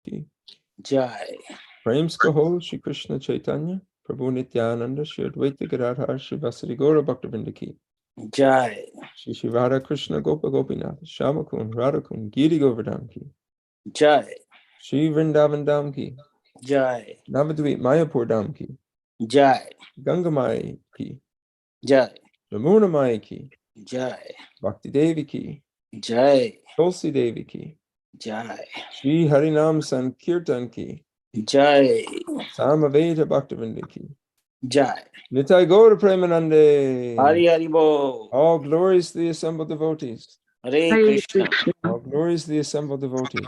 ki Jai. Prem Kaho Shri Krishna Chaitanya Prabhu Nityananda Shri Advaita Gadadhar Shri Vasari Gaura Bhaktivinoda ki Jai. Shri Shri Radha Krishna Gopa Gopinath Shamakun Radhakun Giri Govardhan ki Jai. Shri Vrindavan Dham ki Jai. Navadvip Mayapur Dham ki Jai. Ganga Mai ki Jai. Ramuna Mai ki Jai. Bhakti Devi ki Jai. Tulsi Devi ki Jai. Shri Harinam Sankirtan ki Jai. Samaveta Bhaktivinoda ki Jai. Nitai Gaura Premanande. Hari Hari Bo. All glories to the assembled devotees. Hare Krishna. All glories to the assembled devotees.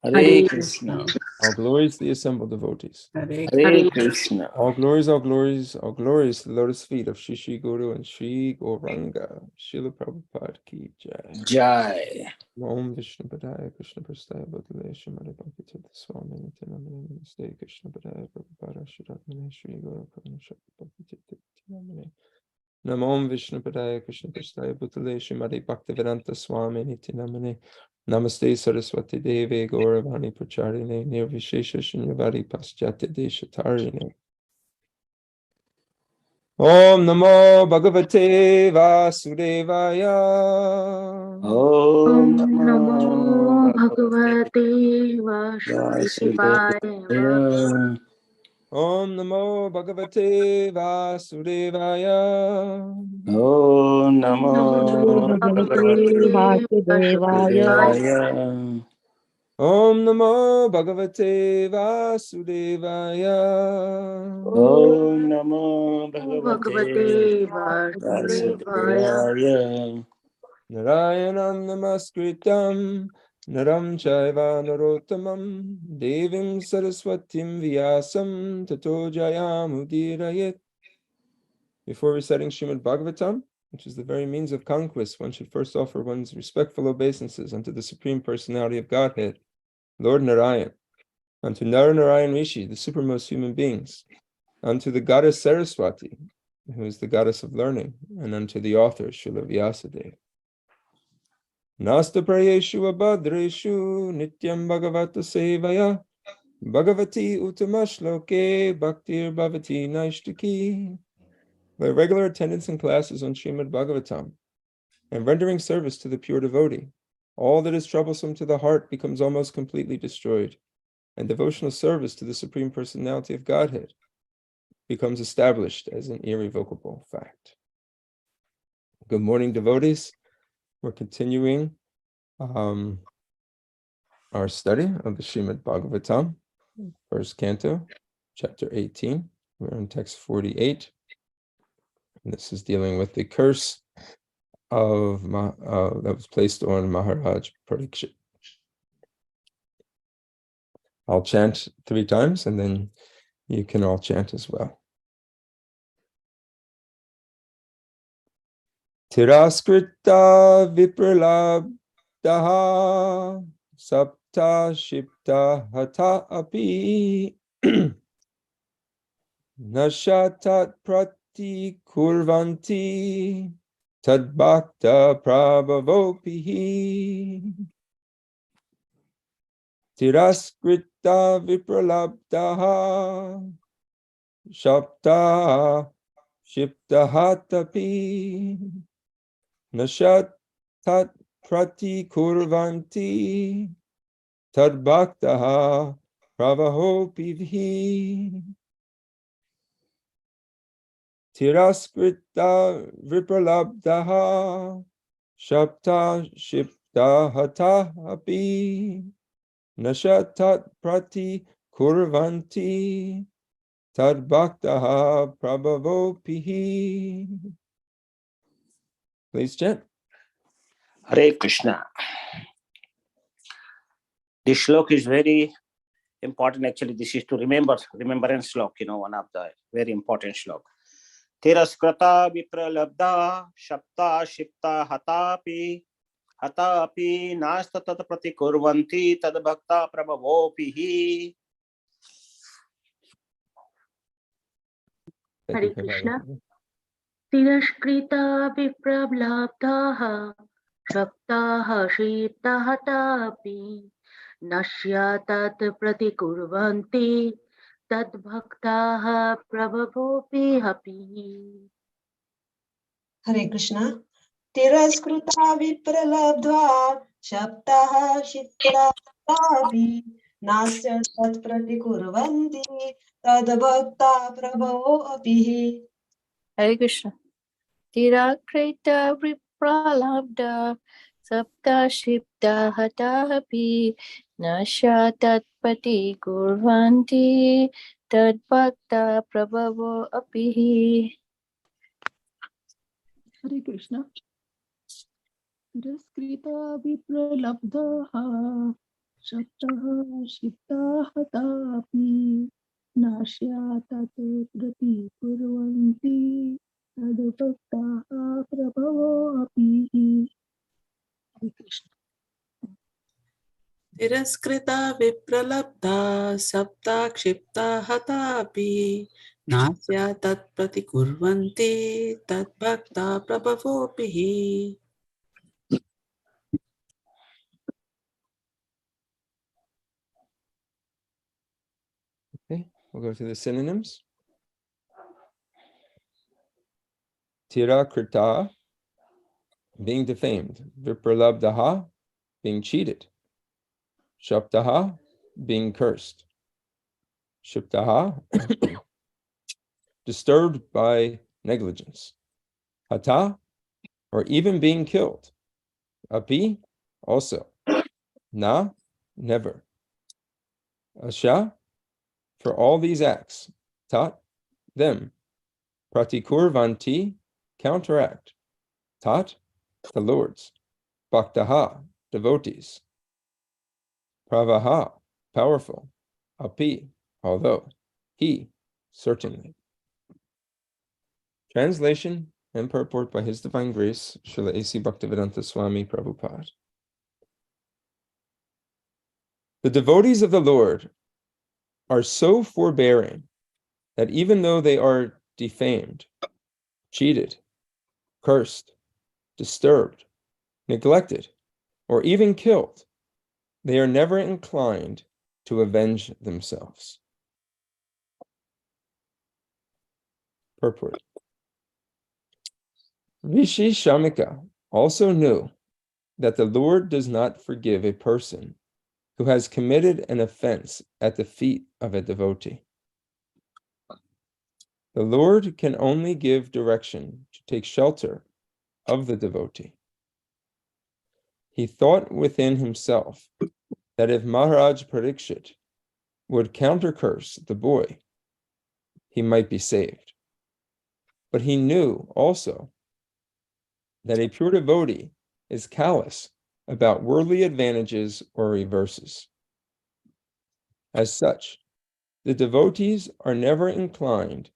Hare Krishna. All glories to the assembled devotees. Hare Krishna. All glories, all glories, all glories to the lotus feet of Shri Shri Guru and Shri Gauranga. Srila Prabhupada ki jai. Jai. Om Vishnu Padaya Krishna Prastaya Bhutale Shrimad Bhakti Tirtha Swami Nityanamane Namaste Krishna Padaya Prabhupada Shri Shri Guru Prabhupada Bhakti Tirtha Swami Namo Vishnu Padaya Krishna Prastaya Bhutale Shrimad Bhaktivedanta Swami Nityanamane Namaste Saraswati Devi Gauravani Pracharine Nirvishesha Shunyavadi Paschatya Deshatarine Om Namo Bhagavate Vasudevaya Om Namo Bhagavate Vasudevaya. Vasudevaya. Om Namo Bhagavate Vasudevaya Om Namo Bhagavate Vasudevaya. Om Namo Bhagavate Vasudevaya Om Namo Bhagavate Bhagavate Vasudevaya. Vasudevaya. Narayanam Namaskritam Naram Chaiva Narottamam Devim Saraswatim Vyasam Tato Jayamudiraye. Before reciting Srimad Bhagavatam, which is the very means of conquest, one should first offer one's respectful obeisances unto the Supreme Personality of Godhead, Lord Narayan, unto Narayan Rishi, the supermost human beings, unto the goddess Saraswati, who is the goddess of learning, and unto the author, Srila Vyasadeva. Nasta prayeshu abhadreshu nityam bhagavata sevaya bhagavati utamashloke bhaktir bhavati naishtaki. By regular attendance in classes on Srimad Bhagavatam and rendering service to the pure devotee, all that is troublesome to the heart becomes almost completely destroyed, and devotional service to the Supreme Personality of Godhead becomes established as an irrevocable fact. Good morning, devotees. We're continuing our study of the Srimad Bhagavatam, first canto, chapter 18. We're on text 48. And this is dealing with the curse of that was placed on Maharaj Parikshit. I'll chant 3 times, and then you can all chant as well. Tiraskrita vipralabdaha sapta shipta hata api nashatat prati kurvanti tadbhakta prabhavopihi. Tiraskrita vipralabdaha shapta shiptahatapi nashat tat prati kurvanti tadbhaktaha pravahopihi. Tiraskrita vipralabdaha shapta shiptahata api nashatat prati kurvanti tadbhaktaha prabhavopihi. Please chant. Hare Krishna. This shlok is very important. Actually, this is to remembrance shlok, one of the very important shlok. Tiraskrata vipralabdha shapta shipta hatapi nasta tat prati kurvanti tad bhakta prabhavopihi. Hare Krishna. Tiraskrita vipralabdhaha shaptaha shiptaha tapi नश्या तत् प्रतिकुर्वन्ति तद्भक्ताः प्रभवोऽपि अपि हरे कृष्णा तिरस्कृता विप्रलब्ध्वा शब्दाः क्षिप्तापि नास्य तत्प्रतिकुर्वन्ति तद्भक्ता प्रभवो अपि Hare Krishna. Tirakrita vipralabdha sapta shipta hatapi nasha tatpati kurvanti tadbhakta prabhavo apihi. Hare Krishna. Tiraskrita vipralabdhaha Shaptaha Shiptaha Tapi Nashya Tat Prati Kurvanti Tadbhaktaha Prabhavo Api. Hare Krishna. तिरस्कृता विप्रलब्धा सप्ता क्षिप्ता हतापि नास्या तत्प्रतिकुर्वन्ति तद्भक्ता प्रभवोऽपि Okay, we'll go to the synonyms. Tira krita, being defamed. Vipralabdhaha, being cheated. Shaptaha, being cursed. Shiptaha, disturbed by negligence. Hata, or even being killed. Api, also. Na, never. Asha, for all these acts. Tat, them. Pratikurvanti, counteract. Tat, the Lord's. Bhaktaha, devotees. Pravaha, powerful. Api, although. He, certainly. Translation and purport by His Divine Grace, Srila A.C. Bhaktivedanta Swami Prabhupada. The devotees of the Lord are so forbearing that even though they are defamed, cheated, cursed, disturbed, neglected, or even killed, they are never inclined to avenge themselves. Purport. Rishi Shamika also knew that the Lord does not forgive a person who has committed an offense at the feet of a devotee. The Lord can only give direction to take shelter of the devotee. He thought within himself that if Maharaj Parikshit would counter-curse the boy, he might be saved. But he knew also that a pure devotee is callous about worldly advantages or reverses. As such, the devotees are never inclined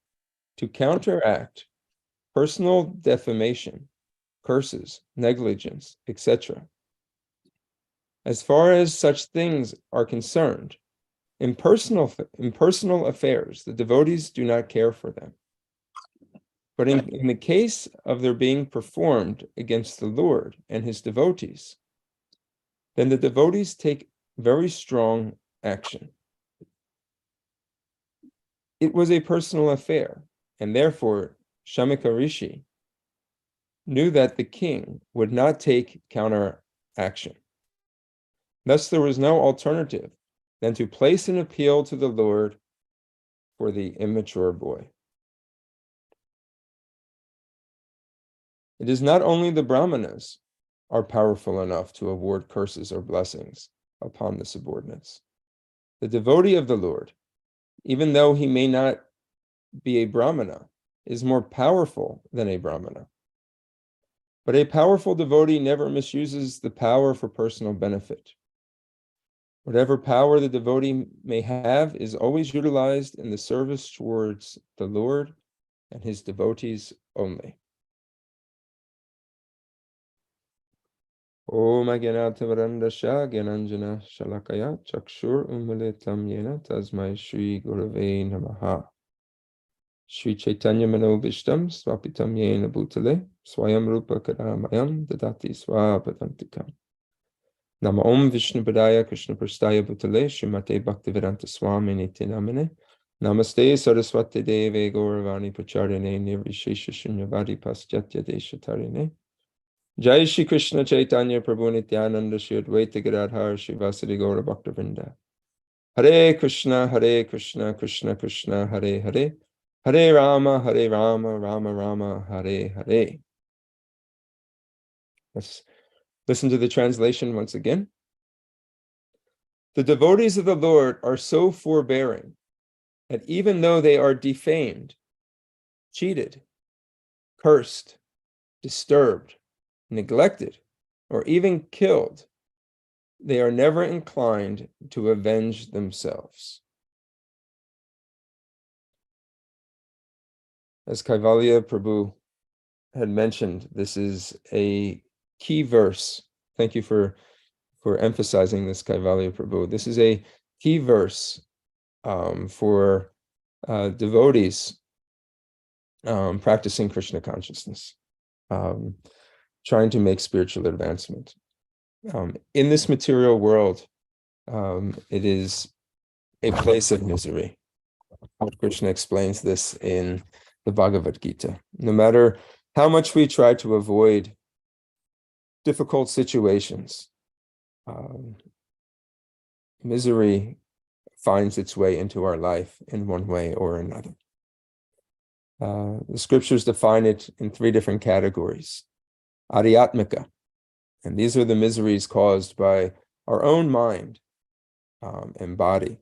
to counteract personal defamation, curses, negligence, etc. As far as such things are concerned, in personal affairs, the devotees do not care for them. But in the case of their being performed against the Lord and his devotees, then the devotees take very strong action. It was a personal affair, and therefore Shamika Rishi knew that the king would not take counter action. Thus, there was no alternative than to place an appeal to the Lord for the immature boy. It is not only the Brahmanas are powerful enough to award curses or blessings upon the subordinates. The devotee of the Lord, even though he may not be a Brahmana, is more powerful than a Brahmana. But a powerful devotee never misuses the power for personal benefit. Whatever power the devotee may have is always utilized in the service towards the Lord and his devotees only. Om Agyanatavarandasha Gyananjana Shalakaya Chakshur Umilitam Yena Tasmai Shri Gurave Namaha. Shri Chaitanya Manobishtam Swapitam Yena Bhutale Swayam Rupa Kadamayam Dadati Swapadantikam. Nama Om Vishnu Padaya Krishna Prastaya Bhutale Srimate Bhaktivedanta Swami Niti Namane Namaste Saraswati Deve Gauravani Pacharine Nirvishesha Shunyavadi Paschatya Deshatarine Jai Shri Krishna Chaitanya Prabhu Nityananda Shri Advaita Gadadhar Shivasadi Gaura Bhaktavinda Hare Krishna Krishna Krishna Hare Hare Hare Rama Rama Rama Hare Hare. Let's listen to the translation once again. The devotees of the Lord are so forbearing that even though they are defamed, cheated, cursed, disturbed, neglected, or even killed, they are never inclined to avenge themselves. As Kaivalya Prabhu had mentioned, this is a key verse. Thank you for emphasizing this, Kaivalya Prabhu. This is a key verse for devotees practicing Krishna consciousness, trying to make spiritual advancement. In this material world, it is a place of misery. Krishna explains this in the Bhagavad Gita. No matter how much we try to avoid difficult situations, misery finds its way into our life in one way or another. The scriptures define it in 3 different categories. Adhyatmika, and these are the miseries caused by our own mind and body.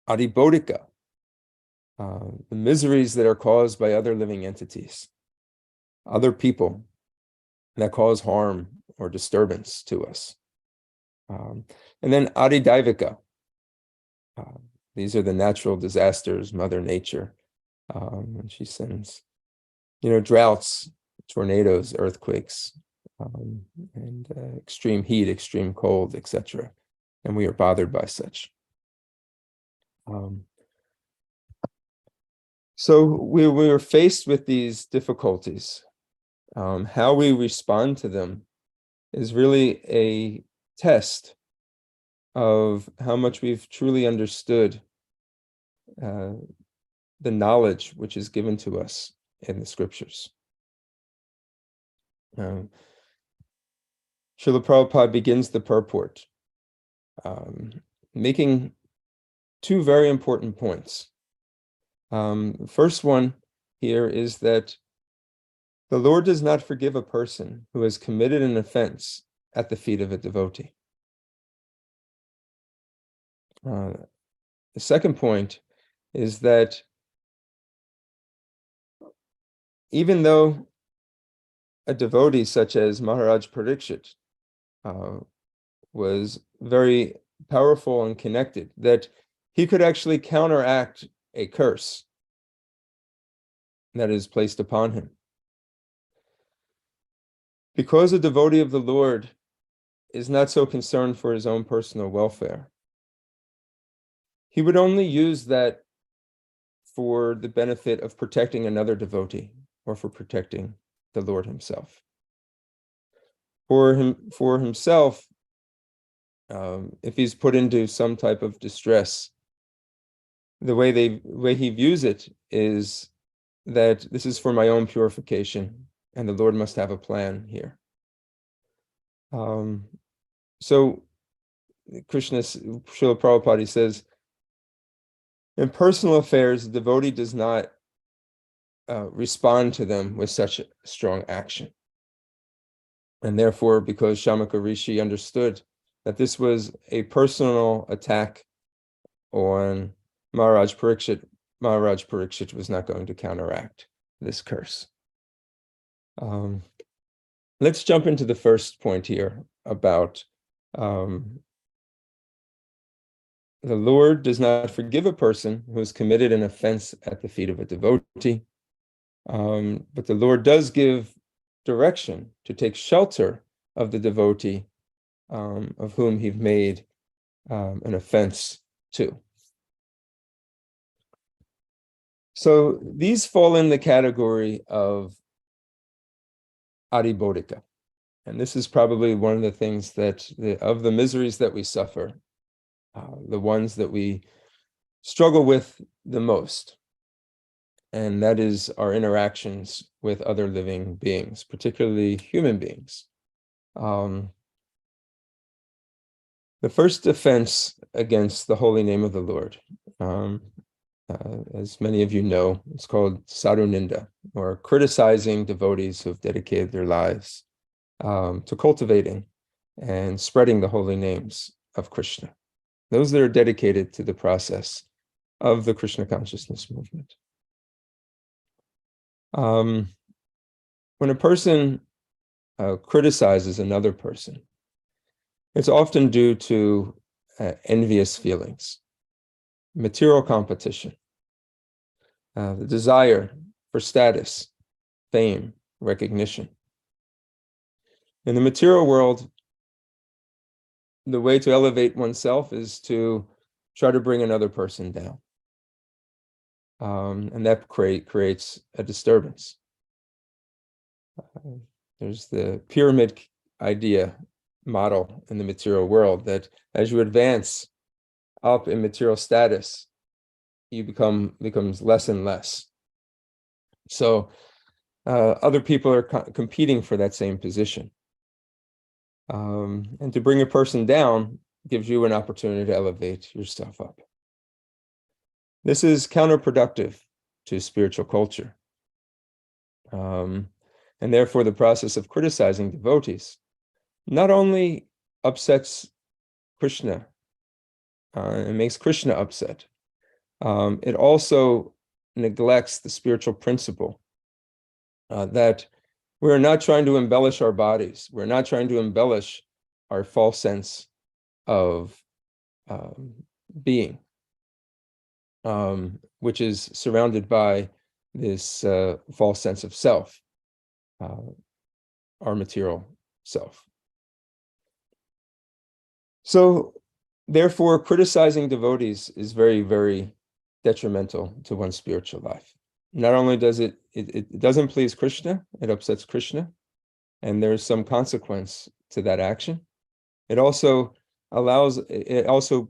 Adhibodhika, the miseries that are caused by other living entities, other people that cause harm or disturbance to us. And then Adidaivika, these are the natural disasters, Mother Nature, when she sends, droughts, tornadoes, earthquakes, and extreme heat, extreme cold, etc. And we are bothered by such. So we are faced with these difficulties. How we respond to them is really a test of how much we've truly understood the knowledge which is given to us in the scriptures. Srila Prabhupada begins the purport making 2 very important points. The first one here is that the Lord does not forgive a person who has committed an offense at the feet of a devotee. The second point is that even though a devotee such as Maharaj Parikshit was very powerful and connected, that he could actually counteract a curse that is placed upon him. Because a devotee of the Lord is not so concerned for his own personal welfare, he would only use that for the benefit of protecting another devotee or for protecting the Lord himself. For himself, if he's put into some type of distress, the way he views it is that this is for my own purification, and the Lord must have a plan here. So Krishna, Srila Prabhupada says, in personal affairs, the devotee does not respond to them with such strong action. And therefore, because Shamaka Rishi understood that this was a personal attack on Maharaj Parikshit was not going to counteract this curse. Let's jump into the first point here about the Lord does not forgive a person who has committed an offense at the feet of a devotee, but the Lord does give direction to take shelter of the devotee of whom he've made an offense to. So these fall in the category of adhibodhika. And this is probably one of the things that, of the miseries that we suffer, the ones that we struggle with the most. And that is our interactions with other living beings, particularly human beings. The first defense against the holy name of the Lord, as many of you know, it's called saruninda, or criticizing devotees who have dedicated their lives to cultivating and spreading the holy names of Krishna, those that are dedicated to the process of the Krishna consciousness movement. When a person criticizes another person, it's often due to envious feelings, material competition, the desire for status, fame, recognition. In the material world, the way to elevate oneself is to try to bring another person down. And that creates a disturbance. There's the pyramid idea model in the material world that as you advance up in material status, you becomes less and less. So other people are competing for that same position. And to bring a person down gives you an opportunity to elevate yourself up. This is counterproductive to spiritual culture. And therefore, the process of criticizing devotees not only upsets Krishna, it makes Krishna upset, it also neglects the spiritual principle that we're not trying to embellish our bodies. We're not trying to embellish our false sense of being, which is surrounded by this false sense of self, our material self. So, therefore, criticizing devotees is very, very detrimental to one's spiritual life. Not only does it doesn't please Krishna, it upsets Krishna, and there's some consequence to that action. It also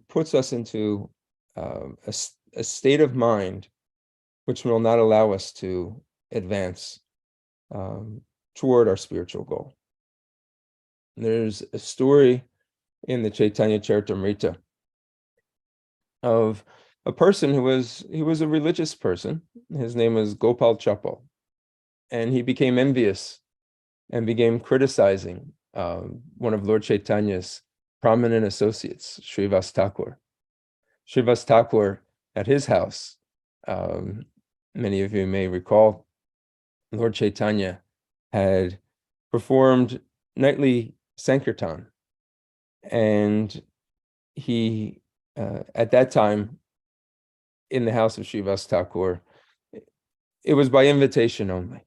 puts us into a state of mind which will not allow us to advance toward our spiritual goal. There's a story in the Chaitanya Charitamrita of a person who was a religious person. His name was Gopal Chapal, and he became envious and began criticizing one of Lord Chaitanya's prominent associates, Srivas Thakur. Srivas Thakur, at his house, many of you may recall, Lord Chaitanya had performed nightly Sankirtan, and he, at that time, in the house of Srivas Thakur, it was by invitation only.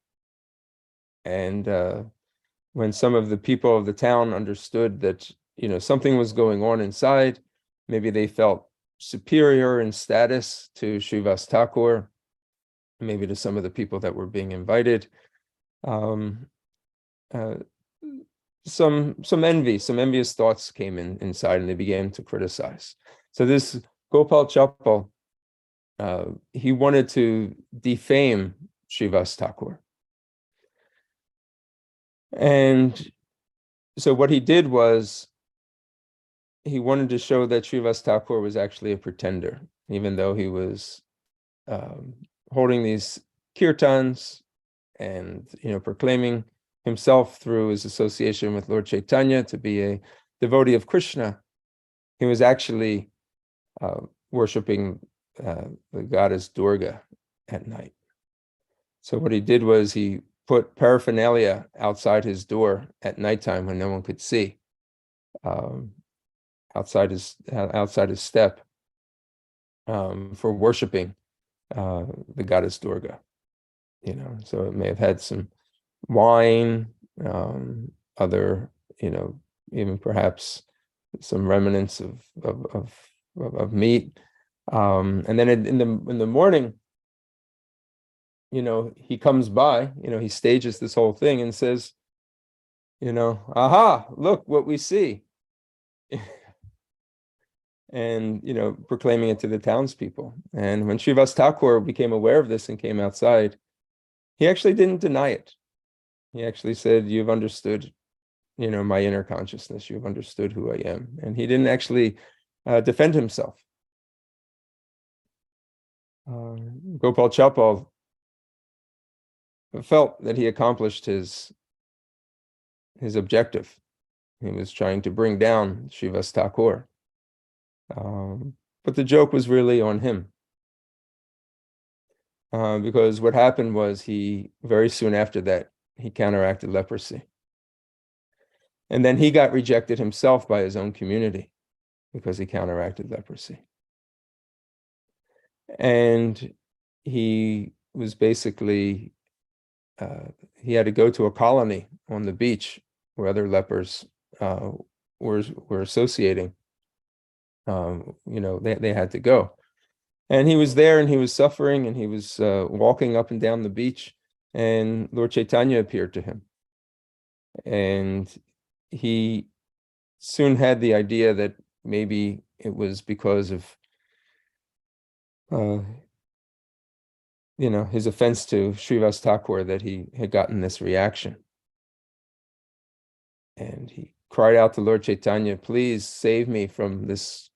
And when some of the people of the town understood that, something was going on inside, maybe they felt superior in status to Srivas Thakur, maybe to some of the people that were being invited. Some envy, some envious thoughts came inside, and they began to criticize. So this Gopal Chapal, he wanted to defame Srivas Thakur. And so what he did was he wanted to show that Srivas Thakur was actually a pretender, even though he was holding these kirtans and proclaiming himself through his association with Lord Chaitanya to be a devotee of Krishna. He was actually worshipping the goddess Durga at night. So what he did was he put paraphernalia outside his door at nighttime when no one could see, outside his step, for worshiping the goddess Durga. So it may have had some wine, other, even perhaps some remnants of meat, and then in the morning, he comes by, he stages this whole thing and says, aha, look what we see. And, proclaiming it to the townspeople. And when Srivas Thakur became aware of this and came outside, he actually didn't deny it. He actually said, you've understood, my inner consciousness. You've understood who I am. And he didn't actually defend himself. Gopal Chapal felt that he accomplished his objective. He was trying to bring down Srivas Thakur. But the joke was really on him. Because what happened was he, very soon after that, he counteracted leprosy. And then he got rejected himself by his own community because he counteracted leprosy. And he was basically, he had to go to a colony on the beach where other lepers were associating. They had to go. And he was there and he was suffering and he was walking up and down the beach, and Lord Chaitanya appeared to him. And he soon had the idea that maybe it was because of, his offense to Srivas Thakur that he had gotten this reaction. And he cried out to Lord Chaitanya, please save me from this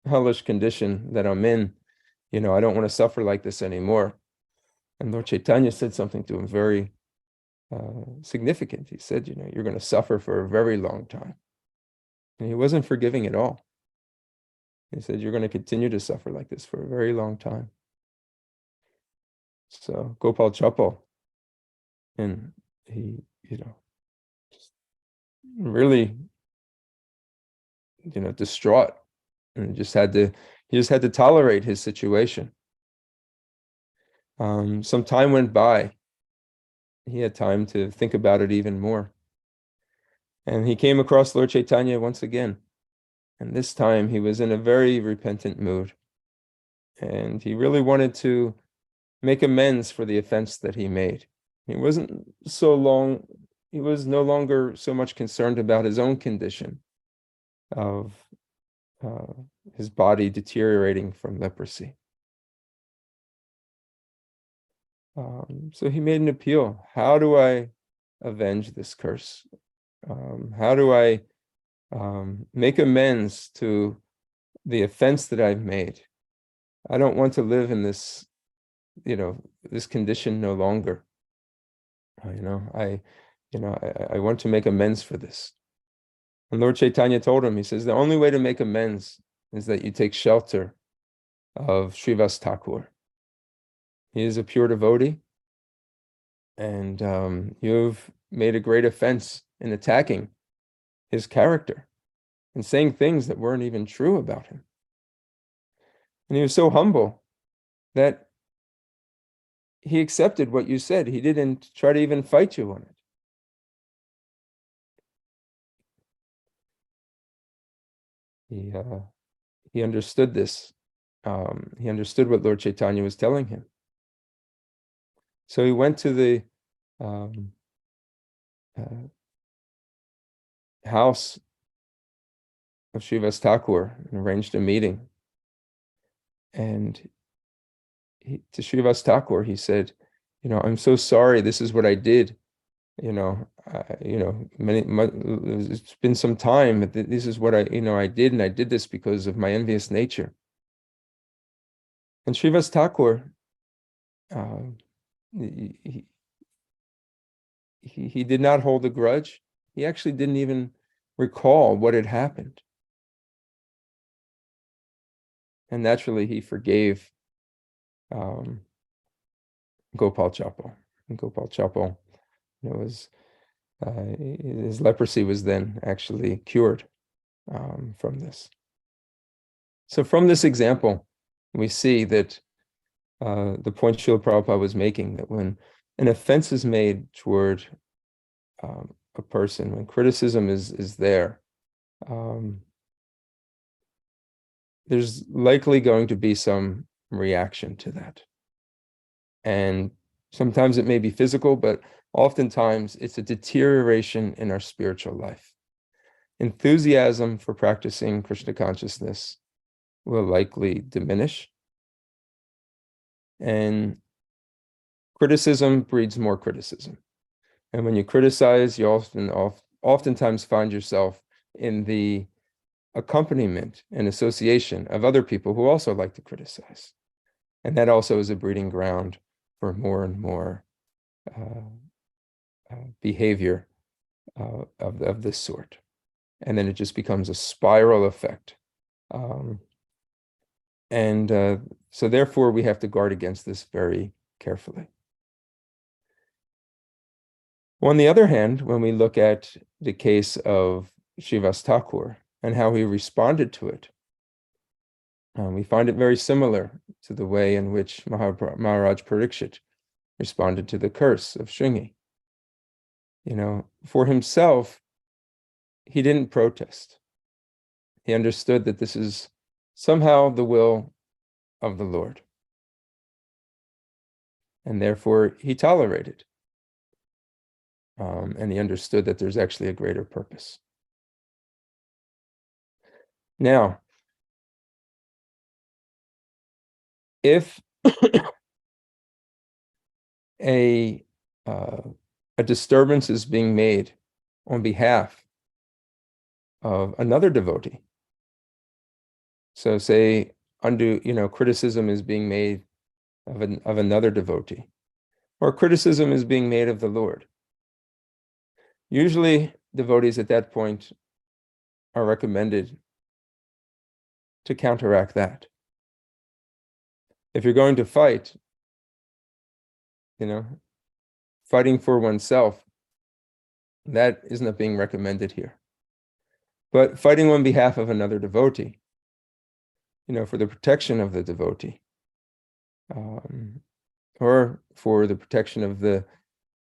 hellish condition that I'm in. I don't want to suffer like this anymore. And Lord Chaitanya said something to him very significant. He said, you're going to suffer for a very long time. And he wasn't forgiving at all. He said, you're going to continue to suffer like this for a very long time. So Gopal Chapal, and he, just really, distraught, and he just had to tolerate his situation. Some time went by. He had time to think about it even more. And he came across Lord Chaitanya once again. And this time he was in a very repentant mood. And he really wanted to make amends for the offense that he made. He was no longer so much concerned about his own condition of his body deteriorating from leprosy. So he made an appeal. How do I avenge this curse? How do I make amends to the offense that I've made? I don't want to live in this, this condition no longer. I want to make amends for this. And Lord Chaitanya told him, he says, the only way to make amends is that you take shelter of Srivas Thakur. He is a pure devotee, and you've made a great offense in attacking his character and saying things that weren't even true about him. And he was so humble that he accepted what you said. He didn't try to even fight you on it. He understood this. He understood what Lord Chaitanya was telling him. So he went to the house of Srivas Thakur and arranged a meeting. And to Srivas Thakur, he said, I'm so sorry. This is what I did. It's been some time, but this is what I did, and I did this because of my envious nature. And Srivas Thakur, he did not hold a grudge. He actually didn't even recall what had happened. And naturally, he forgave Gopal Chapal. And Gopal Chapal, his leprosy was then actually cured from this. So from this example, we see that the point Srila Prabhupada was making, that when an offense is made toward a person, when criticism is there, there's likely going to be some reaction to that. And sometimes it may be physical, but oftentimes it's a deterioration in our spiritual life. Enthusiasm for practicing Krishna consciousness will likely diminish, and criticism breeds more criticism. And when you criticize, you oftentimes find yourself in the accompaniment and association of other people who also like to criticize. And that also is a breeding ground for more and more behavior of this sort. And then it just becomes a spiral effect. So therefore, we have to guard against this very carefully. On the other hand, when we look at the case of Srivas Thakur and how he responded to it, we find it very similar to the way in which Maharaj Parikshit responded to the curse of Shringi. For himself, he didn't protest. He understood that this is somehow the will of the Lord. And therefore, he tolerated. And he understood that there's actually a greater purpose. Now, if a disturbance is being made on behalf of another devotee, so say criticism is being made of another devotee, or criticism is being made of the Lord, usually devotees at that point are recommended to counteract that. If you're going to fight, fighting for oneself, that is not being recommended here. But fighting on behalf of another devotee, for the protection of the devotee, or for the protection of the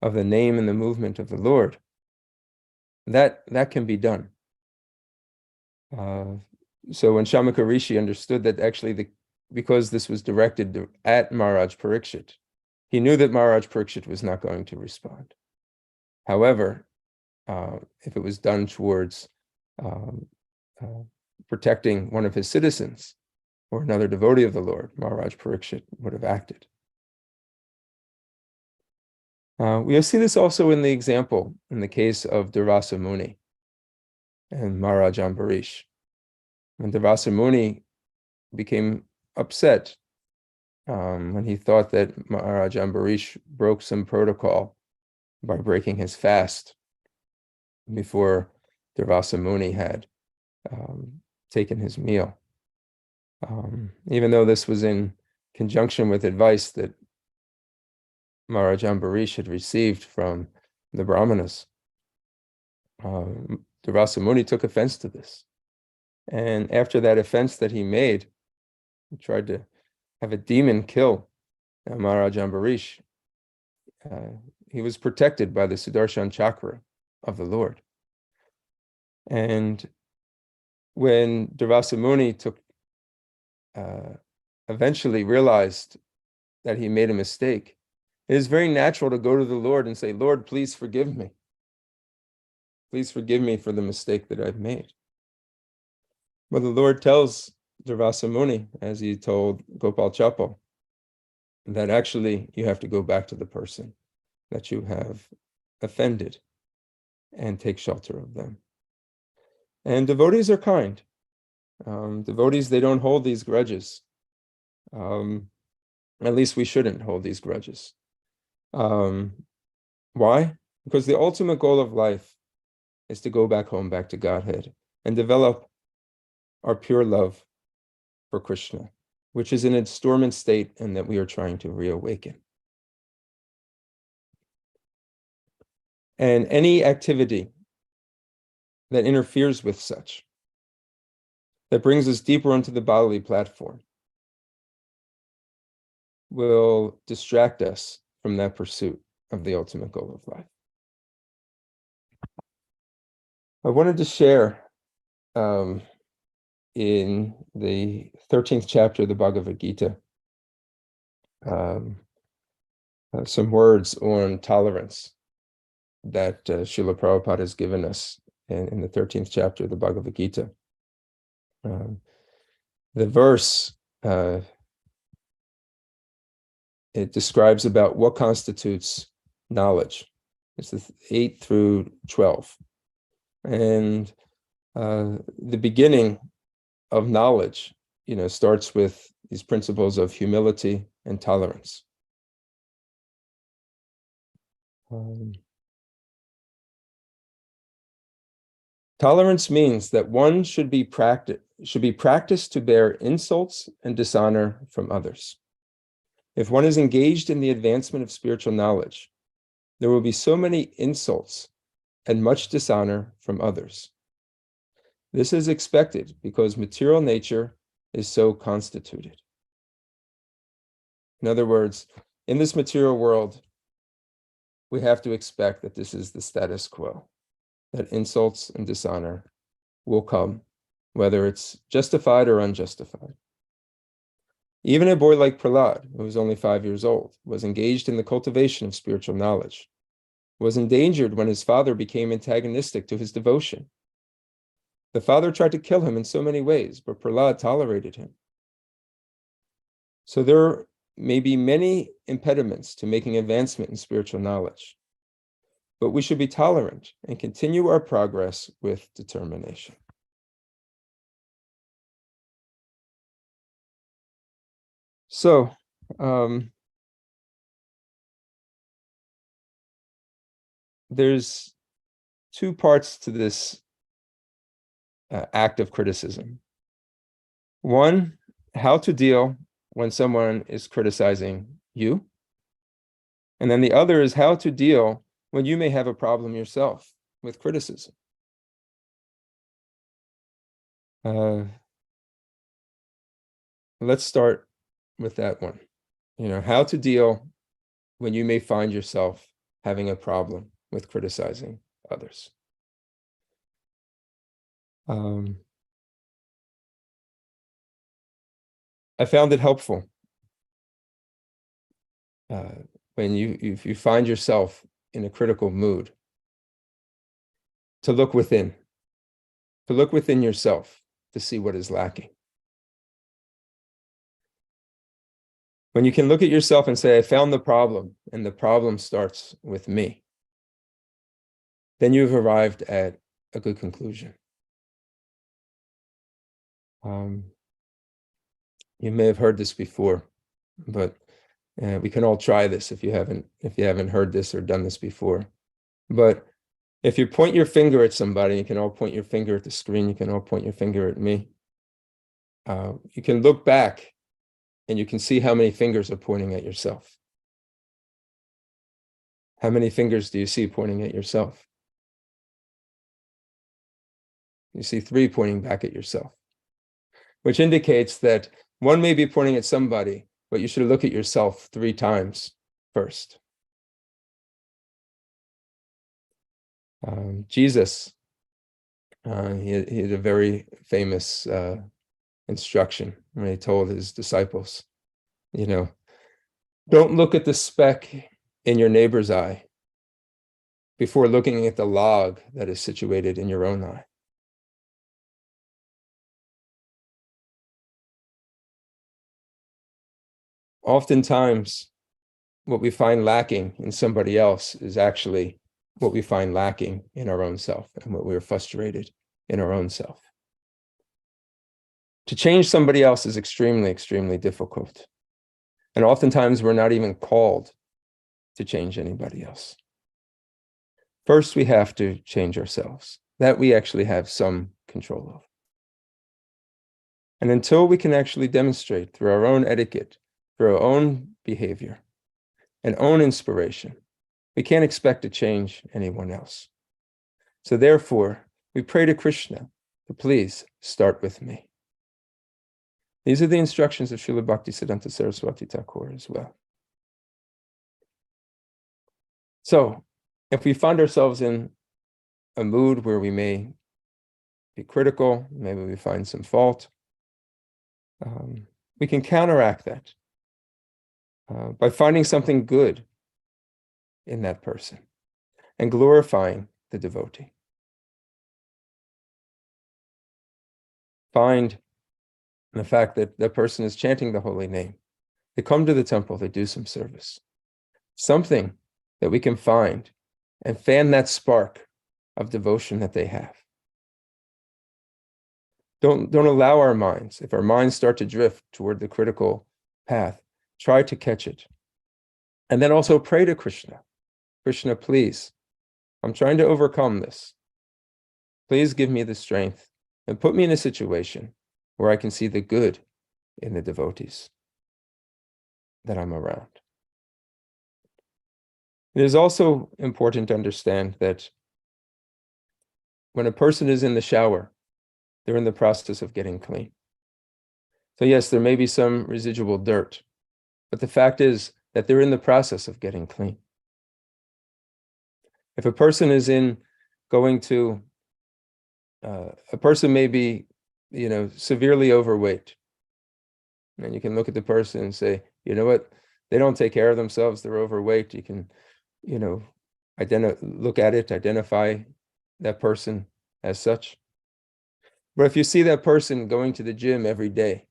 name and the movement of the Lord, that can be done. So when Shamaka Rishi understood that actually because this was directed at Maharaj Parikshit, he knew that Maharaj Parikshit was not going to respond. However, if it was done towards protecting one of his citizens or another devotee of the Lord, Maharaj Parikshit would have acted. We see this also in the case of Durvasa Muni and Maharaj Ambarish. When Durvasa Muni became upset when he thought that Maharaj Ambarish broke some protocol by breaking his fast before Durvasa Muni had taken his meal. Even though this was in conjunction with advice that Maharaj Ambarish had received from the Brahmanas, Durvasa Muni took offense to this. And after that offense that he made, he tried to have a demon kill Maharaj Ambarish. He was protected by the Sudarshan Chakra of the Lord. And when Durvasa Muni eventually realized that he made a mistake, it is very natural to go to the Lord and say, Lord, please forgive me. Please forgive me for the mistake that I've made. But the Lord tells Durvasa Muni, as he told Gopal Chappal, that actually you have to go back to the person that you have offended and take shelter of them. And devotees are kind. Devotees, they don't hold these grudges. At least we shouldn't hold these grudges. Why? Because the ultimate goal of life is to go back home, back to Godhead, and develop our pure love for Krishna, which is in its dormant state and that we are trying to reawaken. And any activity that interferes with such, that brings us deeper onto the bodily platform, will distract us from that pursuit of the ultimate goal of life. I wanted to share in the 13th chapter of the Bhagavad Gita some words on tolerance that Srila Prabhupada has given us in the 13th chapter of the Bhagavad Gita. The verse, it describes about what constitutes knowledge. It's the 8 through 12. And the beginning of knowledge, starts with these principles of humility and tolerance. Tolerance means that one should be practiced to bear insults and dishonor from others. If one is engaged in the advancement of spiritual knowledge, there will be so many insults and much dishonor from others. This is expected because material nature is so constituted. In other words, in this material world, we have to expect that this is the status quo, that insults and dishonor will come, whether it's justified or unjustified. Even a boy like Prahlad, who was only 5 years old, was engaged in the cultivation of spiritual knowledge, was endangered when his father became antagonistic to his devotion. The father tried to kill him in so many ways, but Prahlad tolerated him. So there may be many impediments to making advancement in spiritual knowledge, but we should be tolerant and continue our progress with determination. So, there's 2 parts to this act of criticism. One, how to deal when someone is criticizing you. And then the other is how to deal when you may have a problem yourself with criticism. Let's start with that one. How to deal when you may find yourself having a problem with criticizing others. I found it helpful when if you find yourself in a critical mood, to look within yourself to see what is lacking. When you can look at yourself and say, I found the problem, and the problem starts with me, then you've arrived at a good conclusion. You may have heard this before, but we can all try this if you haven't heard this or done this before. But if you point your finger at somebody, you can all point your finger at the screen, you can all point your finger at me. You can look back and you can see how many fingers are pointing at yourself. How many fingers do you see pointing at yourself? You see 3 pointing back at yourself, which indicates that one may be pointing at somebody, but you should look at yourself 3 times first. Jesus, he had a very famous instruction when he told his disciples, don't look at the speck in your neighbor's eye before looking at the log that is situated in your own eye. Oftentimes, what we find lacking in somebody else is actually what we find lacking in our own self and what we're frustrated in our own self. To change somebody else is extremely, extremely difficult. And oftentimes we're not even called to change anybody else. First, we have to change ourselves. That we actually have some control of. And until we can actually demonstrate through our own etiquette, through our own behavior, and own inspiration, we can't expect to change anyone else. So therefore, we pray to Krishna to please start with me. These are the instructions of Srila Bhaktisiddhanta Saraswati Thakur as well. So, if we find ourselves in a mood where we may be critical, maybe we find some fault, we can counteract that by finding something good in that person. and glorifying the devotee. Find the fact that the person is chanting the holy name. They come to the temple, they do some service. Something that we can find and fan that spark of devotion that they have. Don't allow our minds, if our minds start to drift toward the critical path, try to catch it. And then also pray to Krishna. Krishna, please, I'm trying to overcome this. Please give me the strength and put me in a situation where I can see the good in the devotees that I'm around. It is also important to understand that when a person is in the shower, they're in the process of getting clean. So yes, there may be some residual dirt, but the fact is that they're in the process of getting clean. If a person is a person may be, severely overweight, and you can look at the person and say, you know what, they don't take care of themselves, they're overweight. You can, look at it, identify that person as such. But if you see that person going to the gym every day,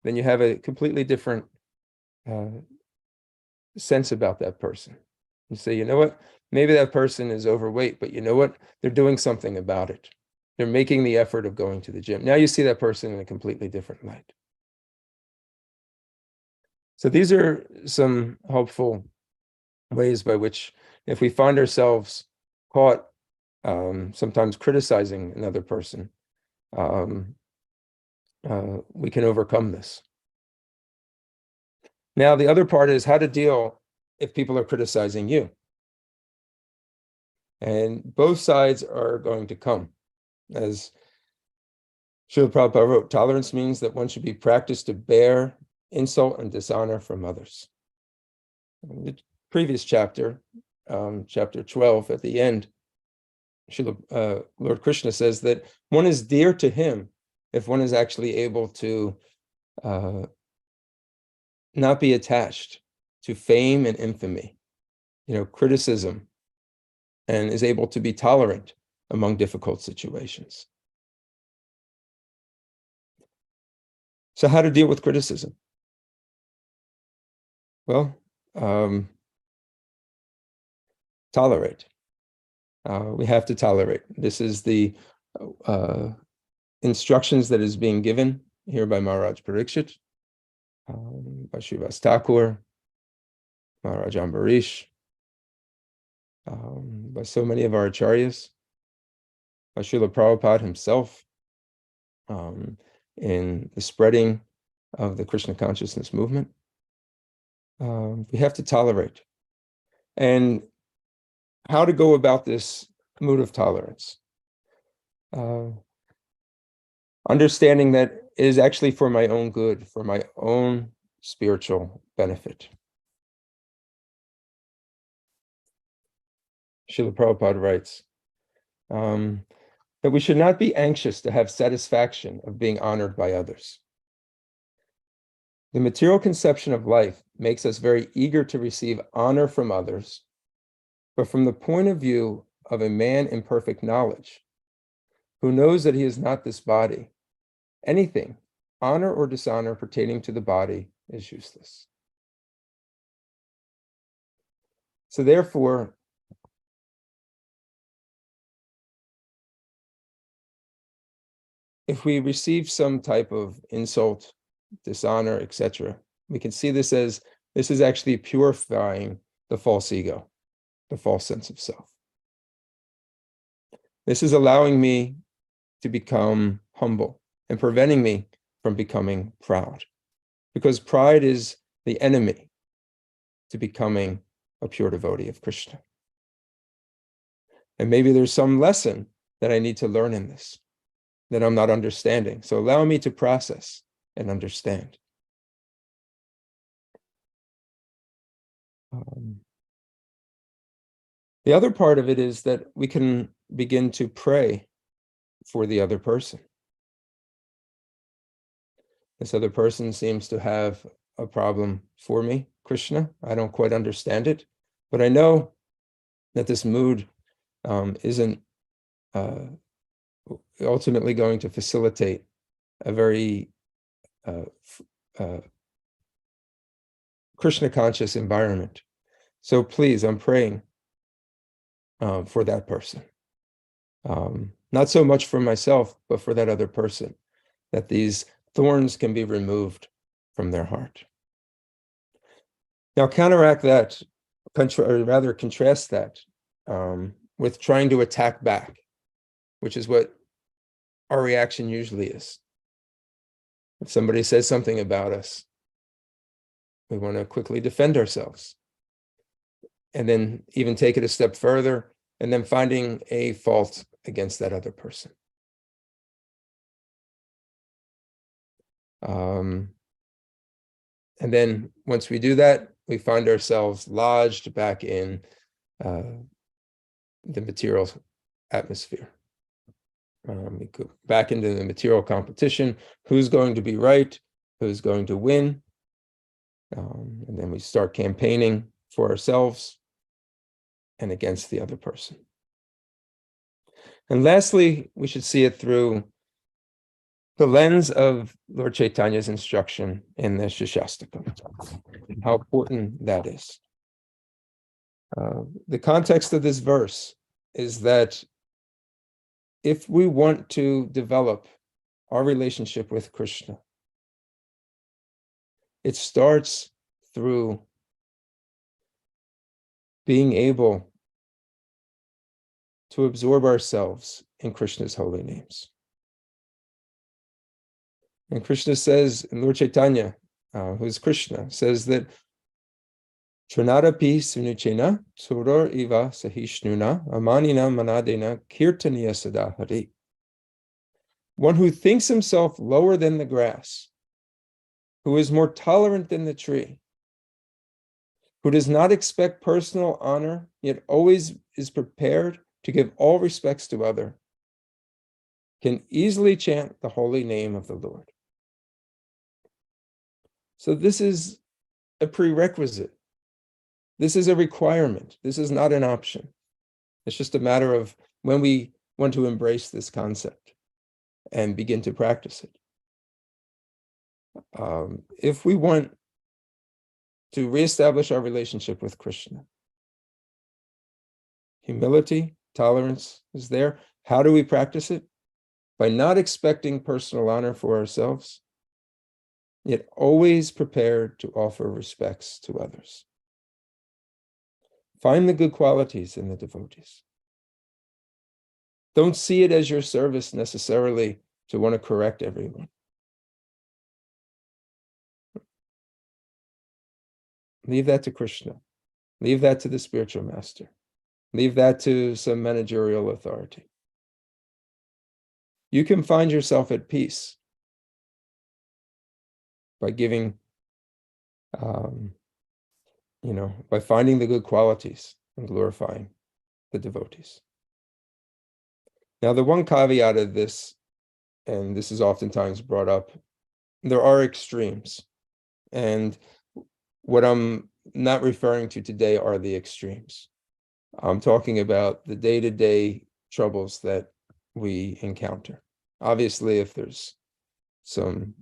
then you have a completely different sense about that person. You say, you know what, maybe that person is overweight, but you know what, they're doing something about it. They're making the effort of going to the gym. Now you see that person in a completely different light. So these are some helpful ways by which, if we find ourselves caught sometimes criticizing another person, we can overcome this. Now, the other part is how to deal if people are criticizing you. And both sides are going to come. As Srila Prabhupada wrote, tolerance means that one should be practiced to bear insult and dishonor from others. In the previous chapter, chapter 12, at the end, Lord Krishna says that one is dear to him if one is actually able to not be attached to fame and infamy, criticism, and is able to be tolerant among difficult situations. So how to deal with criticism? Well, tolerate. We have to tolerate. This is the instructions that is being given here by Maharaj Parikshit, by Srivas Thakur, Maharaj Ambarish, by so many of our acharyas, by Srila Prabhupada himself, in the spreading of the Krishna consciousness movement. We have to tolerate. And how to go about this mood of tolerance? Understanding that it is actually for my own good, for my own spiritual benefit. Srila Prabhupada writes that we should not be anxious to have satisfaction of being honored by others. The material conception of life makes us very eager to receive honor from others, but from the point of view of a man in perfect knowledge, who knows that he is not this body, anything, honor or dishonor pertaining to the body, is useless. So therefore, if we receive some type of insult, dishonor, etc., we can see this as this is actually purifying the false ego, the false sense of self. This is allowing me to become humble and preventing me from becoming proud, because pride is the enemy to becoming a pure devotee of Krishna. And maybe there's some lesson that I need to learn in this that I'm not understanding. So allow me to process and understand. The other part of it is that we can begin to pray for the other person. This other person seems to have a problem for me, Krishna. I don't quite understand it, but I know that this mood isn't ultimately going to facilitate a very Krishna conscious environment. So please, I'm praying for that person. Not so much for myself, but for that other person, that these thorns can be removed from their heart. Now, counteract that, or rather contrast that with trying to attack back, which is what our reaction usually is. If somebody says something about us, we want to quickly defend ourselves, and then even take it a step further, and then finding a fault against that other person. And then once we do that, we find ourselves lodged back in the material atmosphere. We go back into the material competition. Who's going to be right? Who's going to win? And then we start campaigning for ourselves and against the other person. And lastly, we should see it through the lens of Lord Chaitanya's instruction in the Shikshastakam, and how important that is. The context of this verse is that if we want to develop our relationship with Krishna, it starts through being able to absorb ourselves in Krishna's holy names. And Krishna says, and Lord Chaitanya, who is Krishna, says that Trinadapi sunuchena suror iva sahishnuna amanina manadena kirtaniya sadahari. One who thinks himself lower than the grass, who is more tolerant than the tree, who does not expect personal honor, yet always is prepared to give all respects to other, can easily chant the holy name of the Lord. So this is a prerequisite. This is a requirement. This is not an option. It's just a matter of when we want to embrace this concept and begin to practice it. If we want to reestablish our relationship with Krishna, humility, tolerance is there. How do we practice it? By not expecting personal honor for ourselves, yet always prepared to offer respects to others. Find the good qualities in the devotees. Don't see it as your service necessarily to want to correct everyone. Leave that to Krishna. Leave that to the spiritual master. Leave that to some managerial authority. You can find yourself at peace by giving, by finding the good qualities and glorifying the devotees. Now, the one caveat of this, and this is oftentimes brought up, there are extremes. And what I'm not referring to today are the extremes. I'm talking about the day-to-day troubles that we encounter. Obviously, if there's some,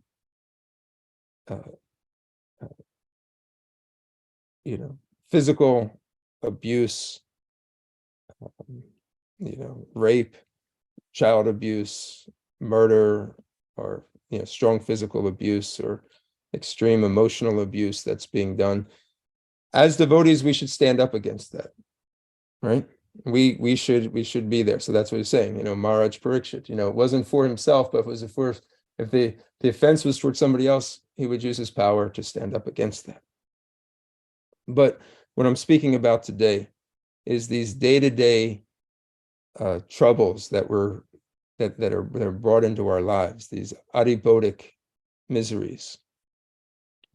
physical abuse, rape, child abuse, murder, or strong physical abuse or extreme emotional abuse that's being done, as devotees, we should stand up against that, right? We should be there. So that's what he's saying. Maharaj Parikshit, it wasn't for himself, but if the offense was towards somebody else, he would use his power to stand up against that. But what I'm speaking about today is these day-to-day troubles that are brought into our lives, these adipodic miseries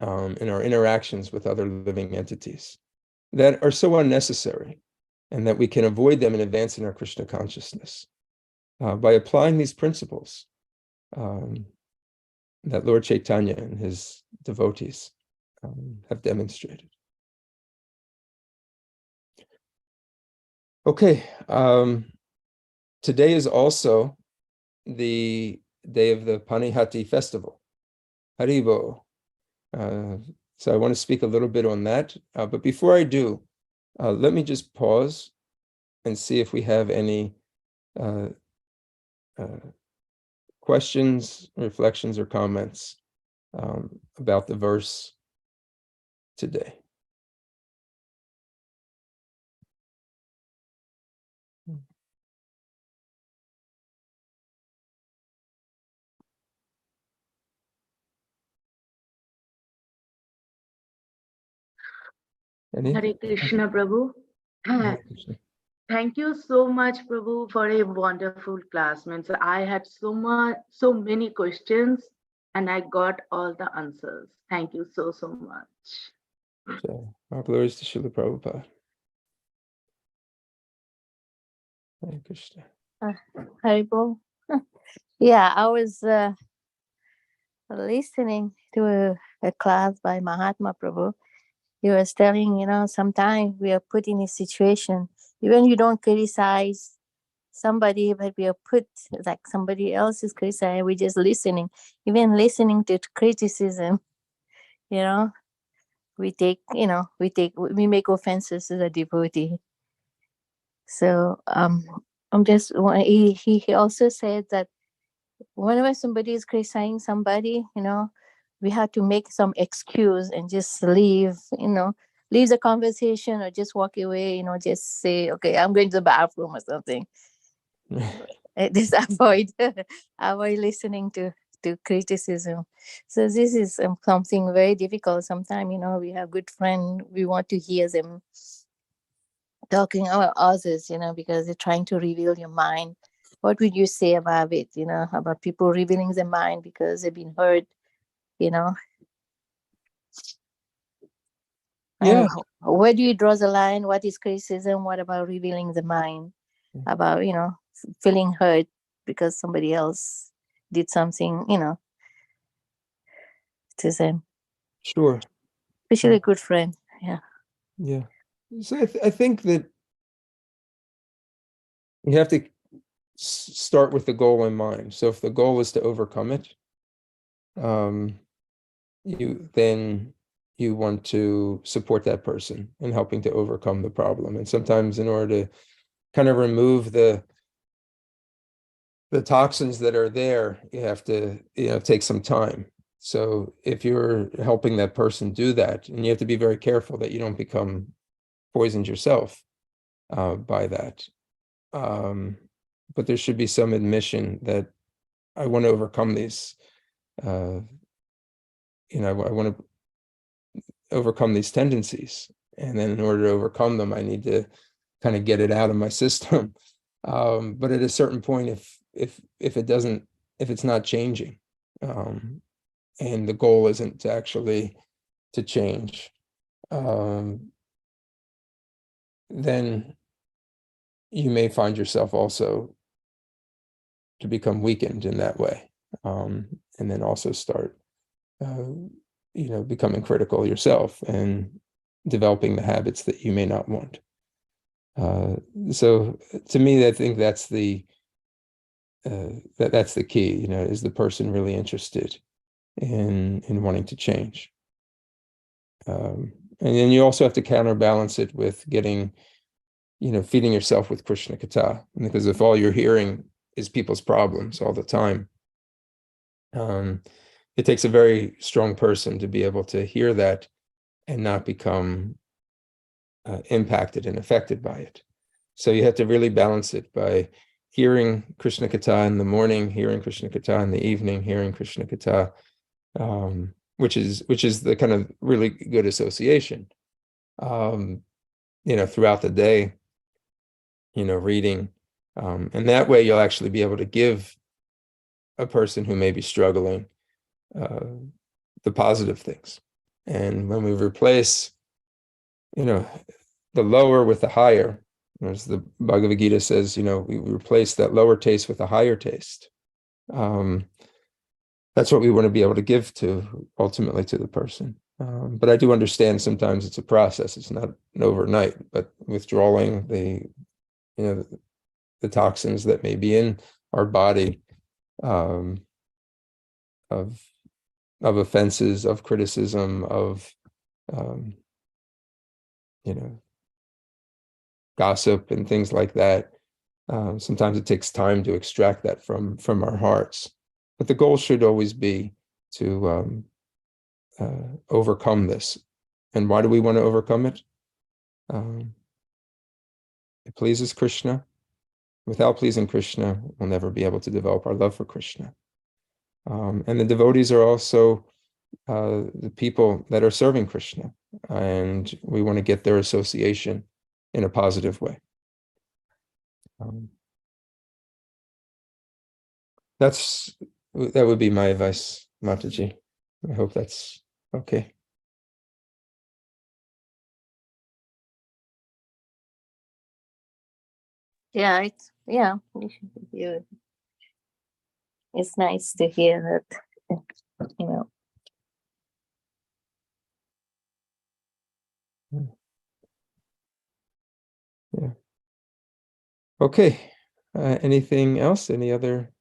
in our interactions with other living entities that are so unnecessary, and that we can avoid them in advancing our Krishna consciousness by applying these principles that Lord Chaitanya and his devotees have demonstrated. Okay, today is also the day of the Panihati festival, Haribo. So I want to speak a little bit on that. But before I do, let me just pause and see if we have any questions, reflections, or comments about the verse today. Any? Hare Krishna, Prabhu. Hare Krishna. Thank you so much, Prabhu, for a wonderful class. Means I had so many questions, and I got all the answers. Thank you so much. So, our glories to Srila Prabhupada. Hare Krishna. Haribo. Yeah, I was listening to a class by Mahatma Prabhu. He was telling, sometimes we are put in a situation, even you don't criticize somebody, but we are put like somebody else is criticizing, we're just listening. Even listening to criticism, we we make offenses to the devotee. So he also said that whenever somebody is criticizing somebody, we have to make some excuse and just leave the conversation or just walk away, just say, okay, I'm going to the bathroom or something. Just avoid listening to criticism. So this is something very difficult. Sometimes, we have good friends, we want to hear them talking about others, because they're trying to reveal your mind. What would you say about it, about people revealing their mind because they've been hurt, Yeah. And where do you draw the line? What is criticism? What about revealing the mind? About, feeling hurt because somebody else did something, to them. Sure. Especially a good friend. Yeah. Yeah. So I think that you have to start with the goal in mind. So if the goal is to overcome it, you want to support that person in helping to overcome the problem. And sometimes in order to kind of remove the toxins that are there, you have to, take some time. So if you're helping that person do that, and you have to be very careful that you don't become poisoned yourself by that. But there should be some admission that I want to overcome these, I want to overcome these tendencies. And then in order to overcome them, I need to kind of get it out of my system. But at a certain point, if it's not changing, and the goal isn't to actually to change, then you may find yourself also to become weakened in that way, and then also start, becoming critical yourself and developing the habits that you may not want. So to me, I think that's the key. Is the person really interested in wanting to change? And then you also have to counterbalance it with getting, feeding yourself with Krishna Katha, because if all you're hearing is people's problems all the time, it takes a very strong person to be able to hear that and not become impacted and affected by it. So you have to really balance it by hearing Krishna Katha in the morning, hearing Krishna Katha in the evening, hearing Krishna Katha, which is the kind of really good association, throughout the day, reading, and that way you'll actually be able to give a person who may be struggling the positive things. And when we replace, the lower with the higher, as the Bhagavad Gita says, we replace that lower taste with a higher taste. That's what we want to be able to give to ultimately to the person. But I do understand sometimes it's a process. It's not an overnight, but withdrawing the the toxins that may be in our body, of offenses, of criticism, of gossip and things like that. Sometimes it takes time to extract that from our hearts, but the goal should always be to overcome this. And why do we want to overcome it? It pleases Krishna. Without pleasing Krishna, we'll never be able to develop our love for Krishna. And the devotees are also the people that are serving Krishna, and we want to get their association in a positive way. That would be my advice, Mataji. I hope that's okay. Yeah, we should hear it. It's nice to hear that, Yeah. Okay. Anything else? Any other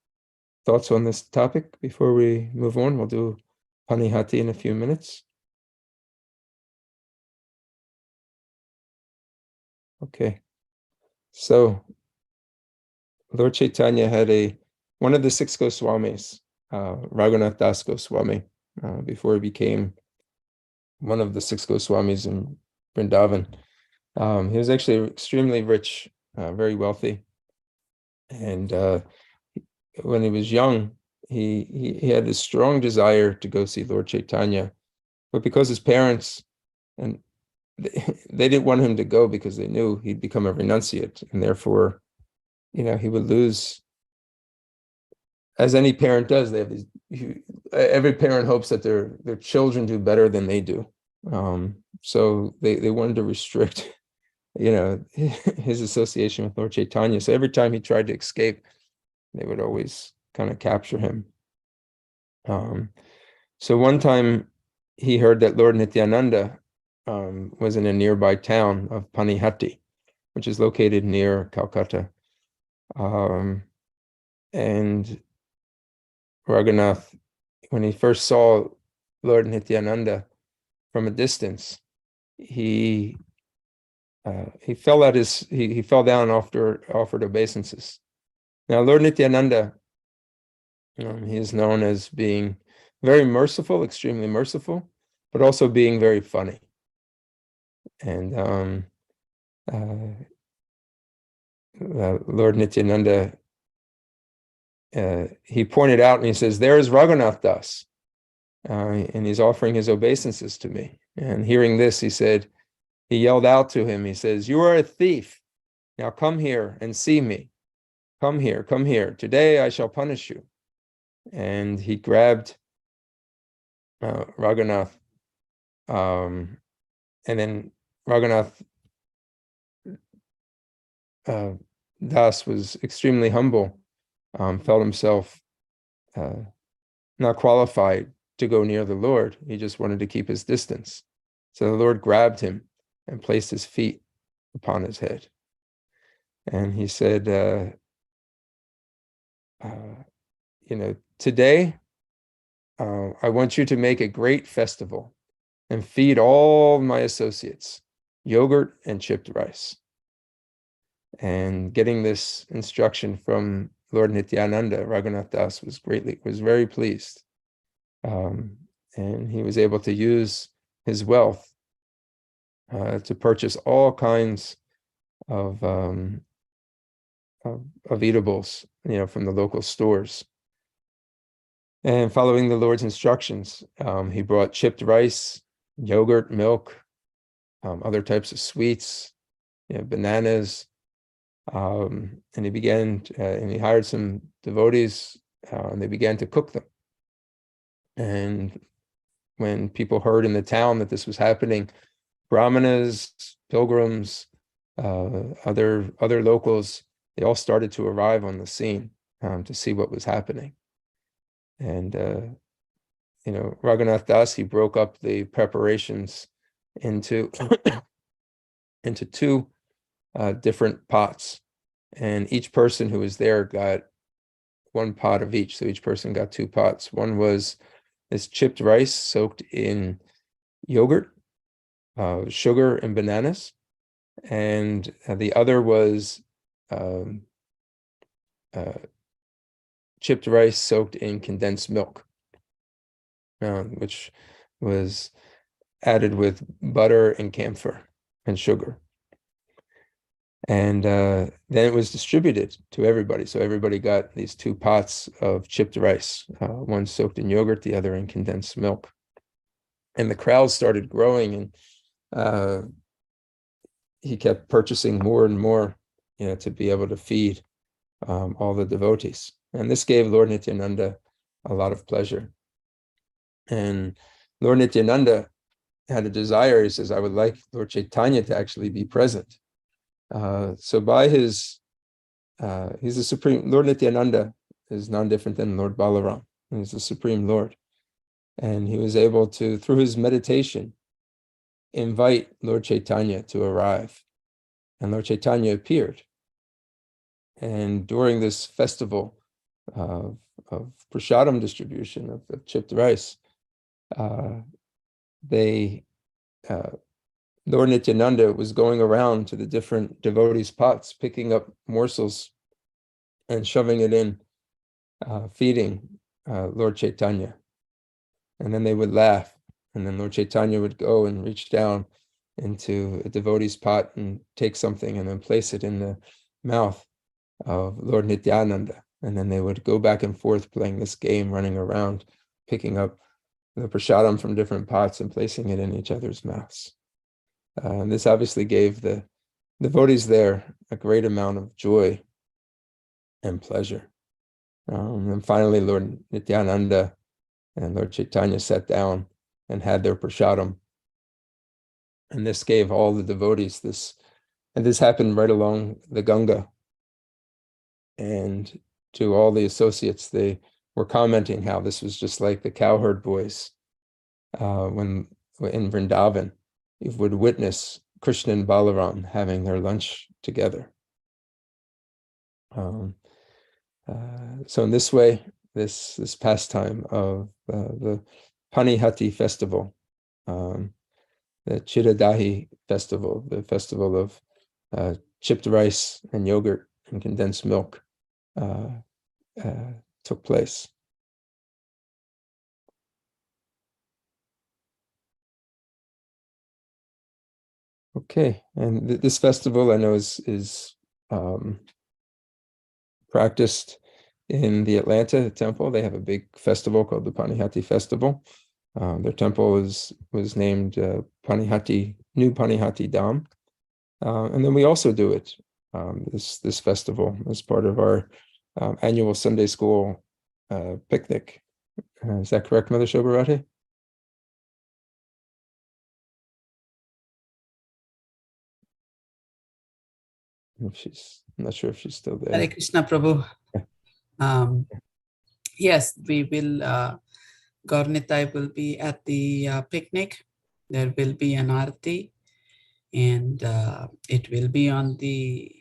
thoughts on this topic before we move on? We'll do Panihati in a few minutes. Okay. So Lord Chaitanya had one of the 6 Goswamis, Raghunath Das Goswami, before he became one of the 6 Goswamis in Vrindavan. He was actually extremely rich, very wealthy. And when he was young, he had a strong desire to go see Lord Chaitanya, but because his parents, and they didn't want him to go because they knew he'd become a renunciate, and therefore, he would lose. As any parent does, they have these. Every parent hopes that their children do better than they do. So they wanted to restrict, his association with Lord Chaitanya. So every time he tried to escape, they would always kind of capture him. So one time he heard that Lord Nityananda was in a nearby town of Panihati, which is located near Calcutta. And Raghunath, when he first saw Lord Nityananda from a distance, he fell down after offered obeisances. Now, Lord Nityananda, he is known as being very merciful, extremely merciful, but also being very funny. And Lord Nityananda, he pointed out and he says, "There is Raghunath Das, and he's offering his obeisances to me." And hearing this, he yelled out to him, he says, "You are a thief. Now come here and see me. Come here, come here. Today I shall punish you." And he grabbed Raghunath, and then Raghunath Das was extremely humble, felt himself not qualified to go near the Lord. He just wanted to keep his distance. So the Lord grabbed him and placed his feet upon his head. And he said, "Today, I want you to make a great festival and feed all my associates yogurt and chipped rice." And getting this instruction from Lord Nityananda, Raghunath Das was very pleased. And he was able to use his wealth to purchase all kinds of eatables, from the local stores. And following the Lord's instructions, he brought chipped rice, yogurt, milk, other types of sweets, bananas, and he began, and he hired some devotees, and they began to cook them. And when people heard in the town that this was happening, brahmanas, pilgrims, other locals, they all started to arrive on the scene to see what was happening. And Raghunath Das, he broke up the preparations into 2 different pots. and each person who was there got one pot of each. So each person got 2 pots. One was this chipped rice soaked in yogurt, sugar, and bananas. And the other was chipped rice soaked in condensed milk, which was added with butter and camphor and sugar. And then it was distributed to everybody. So everybody got these 2 pots of chipped rice, one soaked in yogurt, the other in condensed milk. And the crowd started growing, and he kept purchasing more and more, to be able to feed all the devotees. And this gave Lord Nityananda a lot of pleasure. And Lord Nityananda had a desire. He says, I would like Lord Chaitanya to actually be present. So by he's the supreme, Lord Nityananda is none different than Lord Balaram. He's the supreme Lord. And he was able to, through his meditation, invite Lord Chaitanya to arrive. And Lord Chaitanya appeared. And during this festival of prasadam distribution of chipped rice, Lord Nityananda was going around to the different devotees' pots, picking up morsels and shoving it in, feeding Lord Chaitanya. And then they would laugh. And then Lord Chaitanya would go and reach down into a devotee's pot and take something and then place it in the mouth of Lord Nityananda. And then they would go back and forth playing this game, running around, picking up the prasadam from different pots and placing it in each other's mouths. And this obviously gave the devotees there a great amount of joy and pleasure. And finally, Lord Nityananda and Lord Chaitanya sat down and had their prasadam. And this gave all the devotees this, and this happened right along the Ganga. And to all the associates, they were commenting how this was just like the cowherd boys when in Vrindavan, you would witness Krishna and Balaram having their lunch together. So in this way, this pastime of the Panihati festival, the Chiradahi festival, the festival of chipped rice and yogurt and condensed milk, took place. Okay, and this festival I know is practiced in the Atlanta temple. They have a big festival called the Panihati Festival. Their temple was named Panihati, New Panihati Dham. And then we also do it, this festival, as part of our annual Sunday school picnic. Is that correct, Mother Shobharati? I'm not sure if she's still there. Hare Krishna, Prabhu. Yes, we will, Gaurnitai will be at the picnic. There will be an arati, and it will be on the,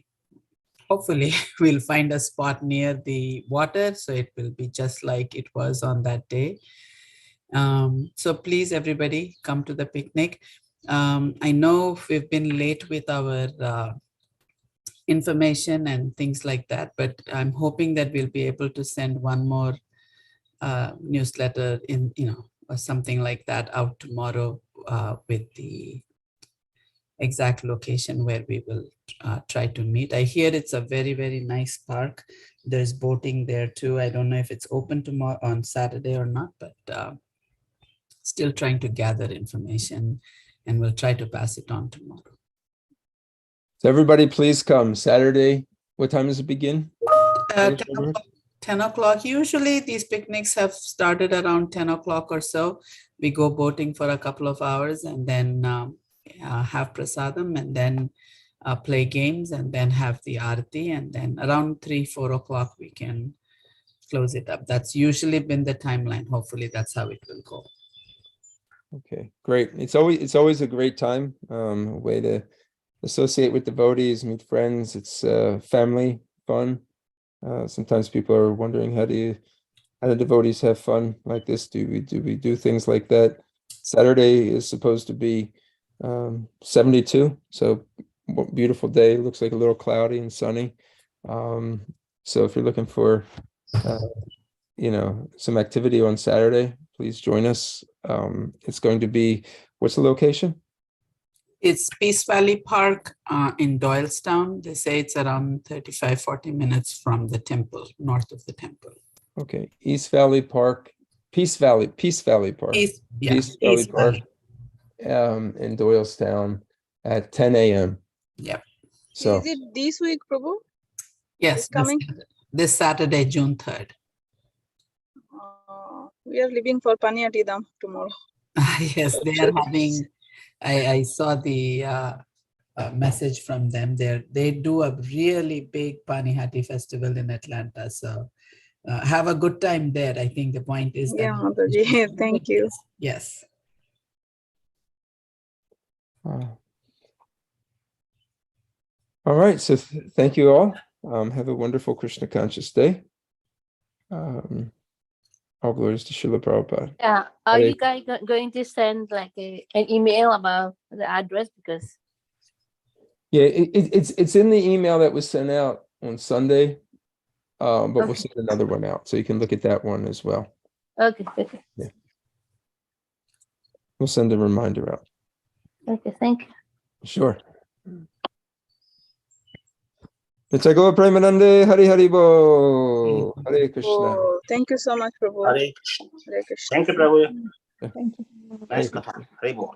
hopefully we'll find a spot near the water, so it will be just like it was on that day. So please, everybody, come to the picnic. I know we've been late with our information and things like that, but I'm hoping that we'll be able to send one more newsletter in, or something like that out tomorrow with the exact location where we will try to meet. I hear it's a very, very nice park. There's boating there too. I don't know if it's open tomorrow on Saturday or not, but still trying to gather information, and we'll try to pass it on tomorrow. So everybody please come Saturday. What time does it begin? 10 o'clock. Usually these picnics have started around 10 o'clock or so. We go boating for a couple of hours and then have prasadam and then play games and then have the arati, and then around 3-4 o'clock we can close it up. That's usually been the timeline. Hopefully that's how it will go. Okay, great. It's always a great time, way to associate with devotees, meet friends. It's family fun. Sometimes people are wondering how do devotees have fun like this? Do we do things like that? Saturday is supposed to be 72, so beautiful day. Looks like a little cloudy and sunny. So if you're looking for some activity on Saturday, please join us. It's going to be, what's the location? It's Peace Valley Park in Doylestown. They say it's around 35-40 minutes from the temple, north of the temple. Okay, East Valley Park, Peace Valley Park. Peace Valley Park in Doylestown at 10 a.m. Yep. So Is it this week, Prabhu? yes, coming? this Saturday, June 3rd. We are leaving for Paniyatidam tomorrow. Yes, they are having, I saw the message from them there. They do a really big Panihati festival in Atlanta. So have a good time there. I think the point is Yeah, that. Mataji, thank you. Yes. all right, so thank you all. Have a wonderful Krishna conscious day. All glories to Srila Prabhupada. Yeah. Are Hare- you guys going to send like an email about the address? Because Yeah, it's in the email that was sent out on Sunday, but we'll Okay. send another one out, so you can look at that one as well. okay. We'll send a reminder out. Okay. Thank you. Sure. Nitya Premanande Hari Hari Bo. Hare Krishna. Oh, thank you so much, Prabhu. Hare Krishna. Hare Krishna. Thank you, Prabhu. Thank you. Nice Hare katha. Hare Bol.